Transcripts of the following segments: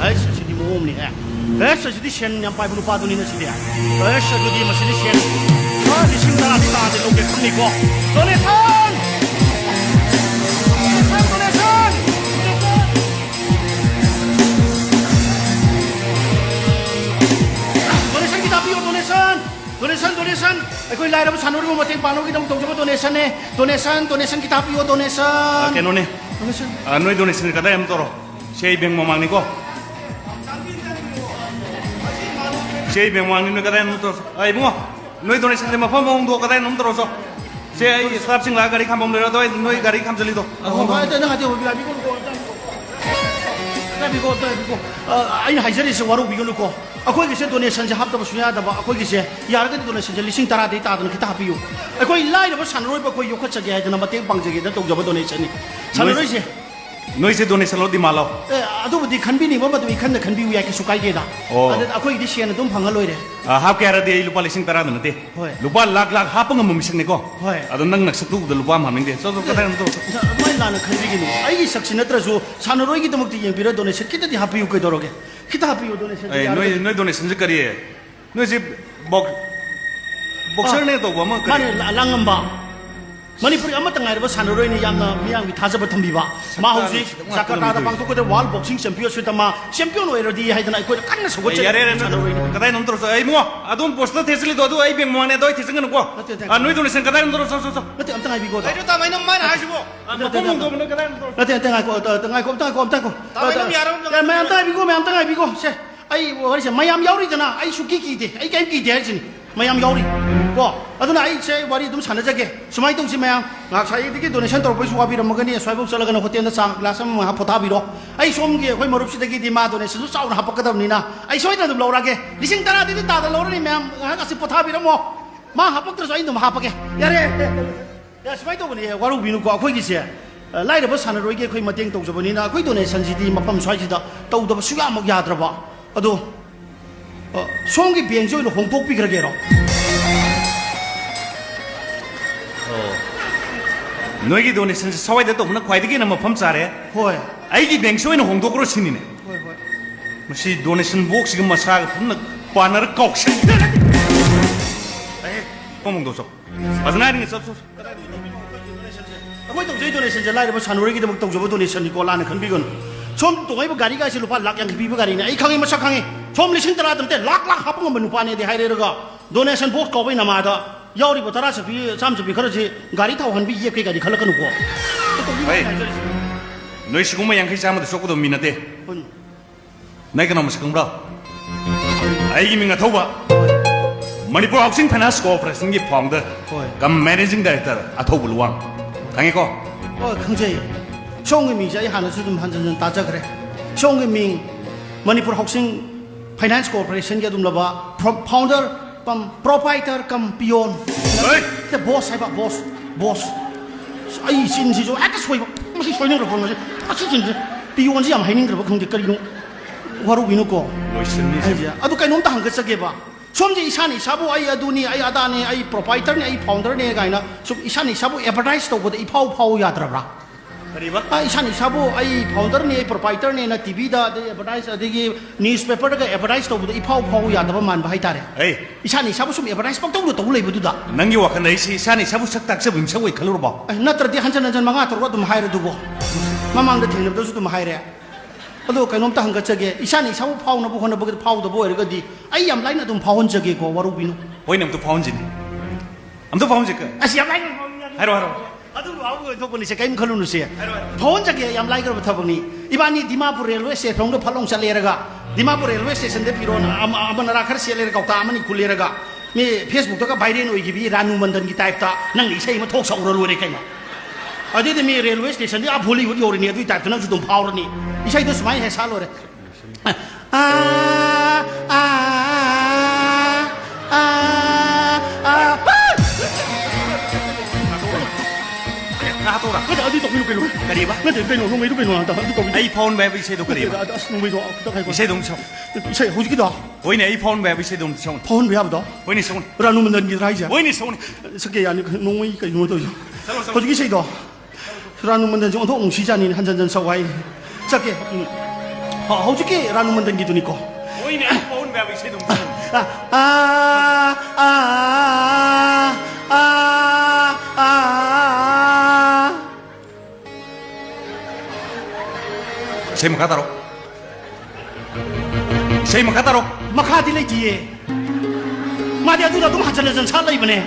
ai sa si di mo ni ai sa si di shen nyam pai bu pa du ni na si dia ai sa du di ma si di shen di sing ta de lo ke ni ko donation donation ai koi lai ra san ro mo teng pa no ki dong tong donation ne donation kita piyo donation ke no ne donation noi donation ka da am toro sei beng mo mang ni ko sei beng mang ni ka da am toro ai mo noi donation de ma phom mong do ka da am toro so sei staff sing la gari kham bom le do noi gari kham jali do ai ta na ga je bi la bi ko ai hai jari se waru bi ko akoi gi se donation je hap da suya da ba akoi gi se yar ga donation je lising tara de ta da kita piyo akoi lai da san roi ba koi yo kha chage da na mateng pang je da tong jaba donation ni san roi se noi se donation lo di malo adu budi khan bi ni ba ba du khan da khan bi ya ki su kai ge da ada akoi di se na dum phang loi re hap ke ara de lupa lising tara da na te lupa lak hap ngam mum sing ne ko adu nang nak satu da lupa ma ming de so ka da no mai la na khan bi gi ni ai gi sak sin na tra so san roi gi dum ti yeng bi ra donation kita di hap yu kai doroge kita piyo donation noi donation je kariye noi je boxer ne to ba ma kare langam ba manipur ama tangai ba sanroi ni yamna miyang bi thajaba thambi ba ma hausi sakata da bangko ko de wall boxing championship ma champion oi rodi haidana ai ko kanna sogo che yare kadai nom tro ai mo adun posta thesli do ai beng mo ne doi thesang ko noi donation kadai nom tro so nate am tangai bi go ai ta mai nom mai na shibo ko mong do ne kadai nom tro nate tangai ko mai nom yaram mai am tangai bi go se ai wari se mayam yauri dana ai suki ki de ai kai ki de jini mayam yauri ko aduna ai se wari dum sana jage sumai tong si mayam ngak sai digi donation tor paisu wabi ramagani swaibo chalaga na hotel na sang glass am ha photha biro ai som ge khoi marup si dagi di ma donation su chauna ha pakadam ni na ai soi na dum lora ge lising tara di ta da lora ni mayam ha si photha biro mo ma ha pak tra sai dum ha pake yare ya sumai to bani waru binu ko khoi gi se lai da ba sana roi ge khoi mateng tong jabani na khoi donation si di mapam swai si da tau da su ya mak yadra ba ado 송기 비행조이로 홍폭비 그러게로 너에게 donation 서와이데 또 없나 과이되게 나 뭐펌 잘해 호이 아이기 뱅쇼이는 홍독으로 신이네 호이 무시 donation 복스 지금 마사가 품나 바나르 kok신 에이 뽕뽕도서 아즈나이는 섭소 아무도 저희 donation 제 라이브 산우르기도 막 동저버 donation 이거 라는 컨비건 좀 동아이버 가리가 있을 루파 락 양기 비브 가리네 이 강이 마사 강이 좀 리신 따라들 때 락락 하봉 뭐 누파네 데 하이레가 donation box 거기 남아다 야우리 보다라서 비 잠수 비 그러지 가리 타고 한비 이게 가리 걸러 끊고 에이 너희 시고마 양키 자마도 쏘고도 미나데 내가 너무 시금라 아이기 민가 더봐 머니푸르 하우싱 파이낸스 코퍼레이션 기 파운더 감 매니징 다이렉터 아토블왕 강이고 강제 송의 미자 이 하나 좀 한전 따자 그래 송의 민 머니푸르 하우싱 파이낸스 코퍼레이션 게 좀라바 파운더 kam proprietor kam pion the boss hai ba boss ai sin si jo ata soi ma si soi ne ro ma si sin pion si am hai ning ro khong de kari no waru binu ko loisin ni ai adu kai nom ta hang ka sage ba som ji isani sabu ai adu ni ai ada ni ai proprietor ni ai founder ni ga na sum isani sabu advertise to bo de phau ya tra bra kariba ai isani sabu ai founder ni ai proprietor ni na tv da de advertise adigi newspaper da advertise to bo de phau ya da ba man ba hai tare 에이 이산이 사부 좀 에버라이스 빡떡으로 또 올라이부두다 nangi wakan dai si sani sabu saktak sabim sawai kaluro ba 나트라디 한잔 망아 들어도 좀 하이래 두고 마망도 텔레비도 좀 하이래 어도 그놈 딱 한거 저게 이산이 사부 파우나 보거나 보기도 파우도 보 이러거디 아이 얌 라이나 좀 파운 저게 고 와루비노 보이는 또 파운진 암도 파운지 그 아시 얌 라이나 하루 아도 와우 저 보니 세 게임 걸루누시 파운 저게 얌 라이거부터 보니 이반이 디마푸 레일웨이 스테이션도 팔롱 살레라가 디마푸 레일웨이 스테이션데 피로나 아마나라 카르시엘레가 გავ다 아마니 쿨레라가 미 페이스북다가 바이렌 오이기비 라누만던기 타입다 năng 이세이 뭐 톡성으로 로레 카이마 어디데 미 레일웨이 스테이션데 아 볼리우드 요리니 어디 타입 능 주동 파워니 이세이도 스마이 해 살로레 나도라 근데 어디 또 밀고 그리바 근데 내 놈이 이렇게 놓는다 아이폰 웹 이세도 그리바 놈이 또 가고 이세 동쳐 이세 호지기다 보이네 아이폰 웹 이세 동쳐 파운 왜 하보다 보이니 손 라누만던 기 라이자 보이니 손 석게 아니 놈이 그 놈도 호지기 세도 라누만던 좀 옹시자니 한잔잔 사와이 석게 hojiki ranu mandan gitu niko. Ôi nè, phone về bị xe đồng thân. Xe mà cắt tao. Xe mà cắt tao. Makati lay diye. Madi adu da dum hajala jan chala ibane.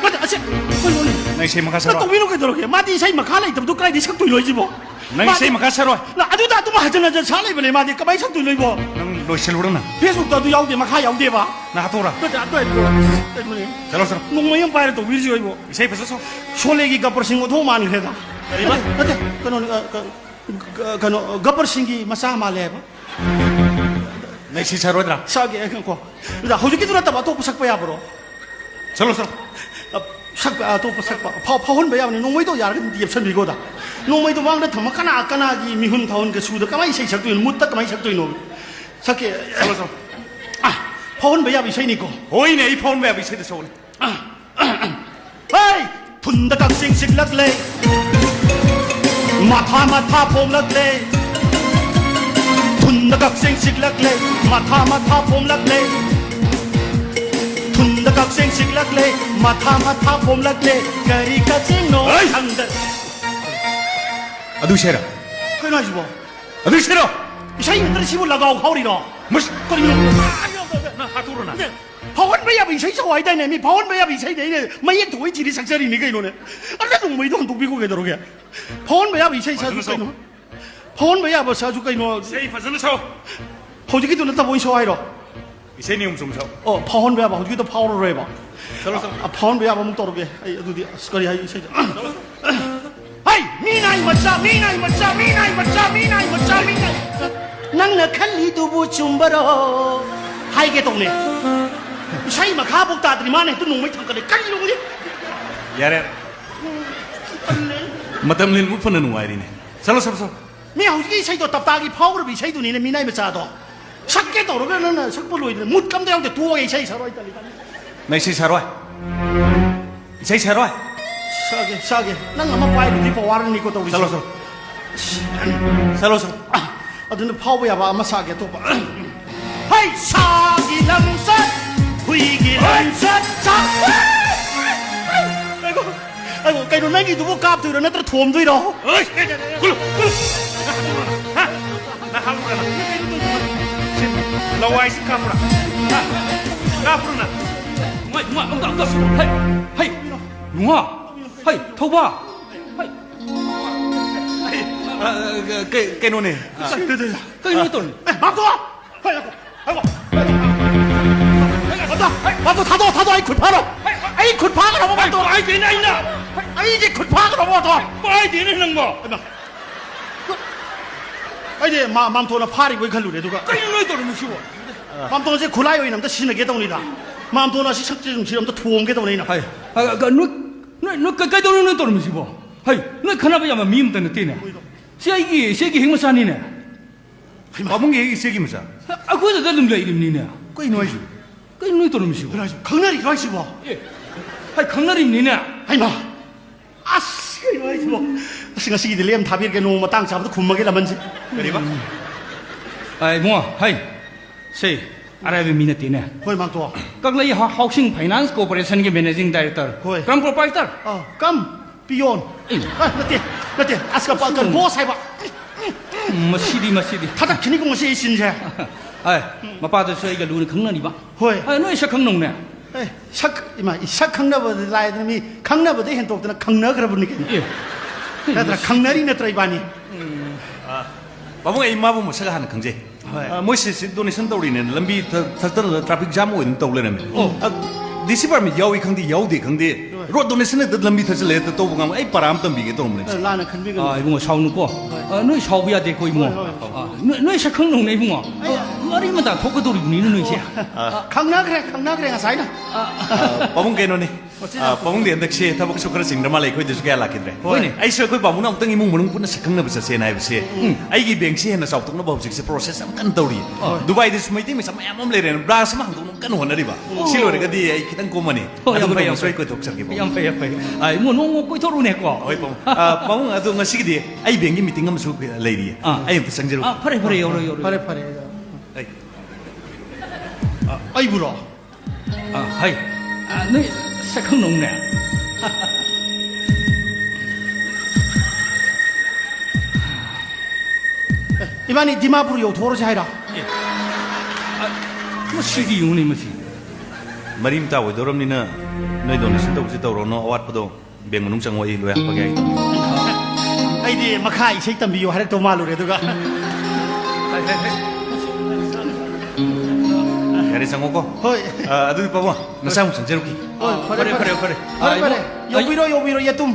Madi ase koi no ne. Này xe mà cắt Na sao to rồi? wino ke doroke. Madi sai makala itam du kai di sak tu loi jibo. Này xe mà cắt sao rồi? Na adu da dum hajala jan chala ibane madi kabai sak tu loi bo. Nang đôi xe luôn nè. Facebook da du yaw de makha yaw de ba. Na hatu ra. To da to e. Sao sao? Nong mayam pa to wir jibo. Xe phải sao? Sholegi gapar sing odho man kheda. Kari ba? Ate kano gapar singi masa ma le ba. Này xe sao rồi ra? Sage ko. Da hojiki du na ta ba to sak pa ya bro. Sao sao? sak pa to sak pa. Pha hon ba ya ni nong mai to yar kan diep san bi go da. Nong mai to wang da thama kana gi mi hun thawon ke su da kamai sai sak tu mut ta kamai sak tu no. Sake Sao sao? pha hon ba ya bi sai ni ko. Ôi nè, phone về bị xe được sao này? Hey, thun da kak sing sik lak le. Matha phom lak le. Thun da kak sing sik lak le. Matha phom lak le. Thun da kak sing sik lak le. Matha phom lak le. Kari ka ching no Hey! thang da. À đôi xe ra. Kai na jibo. À đôi xe ra. Sai ni dar sibu lagaw khawri ro. Mất. Ko ni. Na hatu ra na. พอนไปยังไปใช้สวายได้เนี่ยมีพอนไปยังไปใช้ได้เนี่ยไม่ยังถูกจีดีสักเจอรีนี่ก็อีโน่เนี่ยอะไรตรงไม่ต้องถูกพี่กูแกตัวแกพอนไปยังไปใช้ชาจุกอีโน่พอนไปยังไปชาจุกอีโน่ Xe phải dẫn sao? เขาจะคิดตัวนั้นตะบอยชอยหรอ Bị xe niêm sum sao? อ๋อพอนไปยังเขาจะคิดตัวพาวเลยป่ะ Sao sao? พอนไปยังมึงตัวแกไอ้ดูดิสกัดให้ใช่เฮ้ยมีนายมาจ้ามีนายมาจ้ามีนายมาจ้ามีนายมาจ้ามีนายนั่งเนี่ยขันลีดูบูจุ่มบารอให้แกตรงเนี่ยใช่มาฆ่าพวกตาตรีมาเนี่ยตัวหนุ่มไม่ทำกันเลยกันลงเนี่ย Dạ đấy. Mà tâm lên út phân ở ngoài đi này. Sao sao sao? ไม่เอาที่ใช้ตัวตับตากี่เผาหรือไม่ใช้ตัวนี้เนี่ยมีนายมาจ่าตัวสักแก่ตัวเราเนี่ยนะสักปลุยเนี่ยมุดกำเดียวแต่ตัวไอ้ใช้สารอยตะลิกัน Này xe sao rồi? Xe sao rồi? ชาเกนั่งมาไปดูที่ปวารนี่ก็ตัววิ Sao sao? Sao sao? เอาตัวนี้เผาไปอย่ามาชาเกตัวปะให้ชากีลำซัดคุยกีลำซัดชาไอ้กูไก่โดนนั่งกี่ตัวกราบตัวนั่นตะถ่วมด้วยหรอ Ơi, culu, culu. Ha? Na halu ra na. Lawai si kamu ra. Ha? Kamu na. Ngoài, ông ta, hay, hay, đúng không? Hay, thâu ba, hay, Cái nô này. cái này tuần, 막도 아이고 막도 타도 아이 굿파로 아이 굿파가 넘어 막도 ai đến anh nè, 아이 이제 굿파가 넘어 더 ai đến anh nâng ngỏ, 아이 이제 맘토나 파리 왜 갈루래 누가 cái này tuần mới chịu, 맘토나 이제 굴라요 이놈다 신의 개동이다 맘토나 시 석지 좀 지름도 투엄 개동이나 hay, cái nó cái tuần mới chịu, hay, nó khả năng bây giờ mà mìm tên tiền này, xe cái hình mà sao nè, Có muốn nghe cái xe kim sao? à cứ giờ đừng lấy điểm nè, 거기 놓아줘 cái này tuần mới chịu, 그래가지고 강날이 가있어 봐 hay khẳng định điểm nè, 아이마 아씨 이거 뭐 시가 시기들 렘 답이 이렇게 놓으면 땅 잡아도 굶먹이라 뭔지 Cái đi bác. ai mua, hay, xe, ai về mìm tiền nè. 거기 맘토 Các lấy Housing Finance Corporation cái Managing Director, Thôi. Grand Proprietor. 깜 비온 나때 아스가 빠간 뭐 사이바 Masidi. 타다 키니고 뭐시 신세 Ai, mà ba tôi xây cái lúa khăng này đi bác. Thôi. Ai nói sao khăng nồng nè. 에이, 샥 강나버드 라이드미 강나버드 hen도 없더나 강나 그러보니까 예. 나더라 강나리 내더라 이바니 Bà muốn em mà một ha는 강제. Mỗi xe 돈이 선도리는 람비 터터 트래픽 잠 오는 떠올래는. 디시버미 여기 강디 여기 강디. 로드 돈이 선에 람비 터서 레 또 보면 이 바람 덤비게 또 오는. 라는 큰비가 À, đúng rồi, sau nữa qua. Nói sau bây giờ để coi mua. Nói sao khăng nồng này mua. Mà đi mà ta thốt cái đồ gì nữa nữa chứ. 강나 그래 사이나 Bà muốn cái nó này. ꯄꯥꯕꯨꯡꯗꯤ ꯍꯟꯗꯛꯁꯦ ꯊꯕꯛꯁꯨ ꯈꯔ ꯆꯤꯡꯗ꯭ꯔ ꯃꯥꯜꯂꯦ ꯑꯩꯈꯣꯏꯗꯁꯨ ꯀꯌꯥ ꯂꯥꯛꯈꯤꯗ꯭ꯔꯦ ꯍꯣꯏꯅꯦ. ꯑꯩꯁꯨ ꯑꯩꯈꯣꯏ ꯄꯥꯕꯨꯡꯅ ꯑꯃꯨꯛꯇꯪ ꯏꯃꯨꯡ ꯃꯅꯨꯡ ꯄꯨꯟꯅ ꯁꯛꯈꯪꯅꯕ ꯆꯠꯁꯦꯅ ꯍꯥꯏꯕꯁꯦ ꯑꯩꯒꯤ ꯕꯦꯡꯁꯦ ꯍꯦꯟꯅ ꯆꯥꯎꯊꯣꯛꯅꯕ ꯍꯧꯖꯤꯛꯁꯦ ꯄ꯭ꯔꯣꯁꯦꯁ ꯌꯥꯝ ꯀꯟꯅ ꯇꯧꯔꯤ ꯗꯨꯕꯥꯏꯗꯁꯨ ꯃꯩꯇꯩ ꯃꯆꯥ ꯃꯌꯥꯝ ꯑꯃ ꯂꯩꯔꯦ ꯕ꯭ꯔꯥꯟꯁ ꯑꯃ ꯍꯥꯡꯗꯣꯛꯅꯕ ꯀꯟꯅ ꯍꯣꯠꯅꯔꯤꯕ ꯁꯤ ꯂꯣꯏꯔꯒꯗꯤ ꯑꯩ ꯈꯤꯇꯪ ꯀꯣꯝꯃꯅꯤ ꯍꯣꯏ, ꯌꯥꯝ ꯑꯗꯨꯒ ꯐꯩ, ꯌꯥꯝ ꯅꯣꯡꯃ ꯁꯣꯏ ꯐꯩ. ꯀꯣꯏꯊꯣꯛꯆꯔꯒꯦ ꯌꯥꯝ ꯐꯩ ꯌꯥꯝ ꯐꯩ ꯑꯩ ꯅꯣꯡꯃ ꯀꯣꯏꯊꯣꯛꯎꯅꯦꯀꯣ ꯍꯣꯏ ꯄꯥꯕꯨꯡ ꯄꯥꯕꯨꯡ ꯑꯗꯣ ꯉꯁꯤꯒꯤꯗꯤ ꯑꯩ ꯕꯦꯡꯒꯤ ꯃꯤꯇꯤꯡ ꯑꯃꯁꯨ ꯂꯩꯔꯤꯌꯦ ꯑꯩ ꯑꯝꯇ ꯆꯪꯖꯔꯨ ꯐꯔꯦ ꯐꯔꯦ ꯌꯧꯔꯣ ꯌꯧꯔꯣ ꯐꯔꯦ ꯐꯔꯦ ꯑꯩ ꯑꯩꯕꯨꯔꯣ ꯍꯩ ꯅꯣꯏ ꯁꯛꯈꯪꯅꯧꯅꯦ 이만이 디마푸르 요토로지 하이라 ꯃꯁꯤꯒꯤ ꯌꯦꯡꯉꯨꯅꯦ ꯃꯁꯤ ꯃꯔꯤ ꯃꯇꯥ ꯑꯣꯏꯗꯧꯔꯕꯅꯤꯅ ꯅꯣꯏ ꯗꯣꯅꯦꯁꯟ ꯇꯧꯕꯁꯤ ꯇꯧꯔꯣꯅꯣ ꯑꯋꯥꯠꯄꯗꯣ ꯕꯦꯡ ꯃꯅꯨꯡ ꯆꯪꯉꯣ ꯑꯩ ꯂꯣꯏ ꯍꯥꯞꯄꯒꯦ ꯑꯩ ꯑꯩꯗꯤ ꯃꯈꯥ ꯏꯁꯩ ꯇꯝꯕꯤꯌꯨ ꯍꯥꯏꯔꯛꯇꯧ ꯃꯥꯜꯂꯨꯔꯦ ꯑꯗꯨꯒ ꯌꯥꯔꯦ ꯆꯪꯉꯣꯀꯣ ꯍꯣꯏ ꯑꯗꯨꯗꯤ ꯄꯥꯕꯨꯡ ꯅꯁꯥ ꯑꯃꯨꯛ ꯆꯪꯖꯔꯨꯈꯤ ꯍꯣꯏ ꯐꯔꯦ ꯐꯔꯦ ꯐꯔꯦ ꯐꯔꯦ ꯐꯔꯦ ꯌꯧꯕꯤꯔꯣ ꯌꯧꯕꯤꯔꯣ ꯌꯦꯇꯨꯝ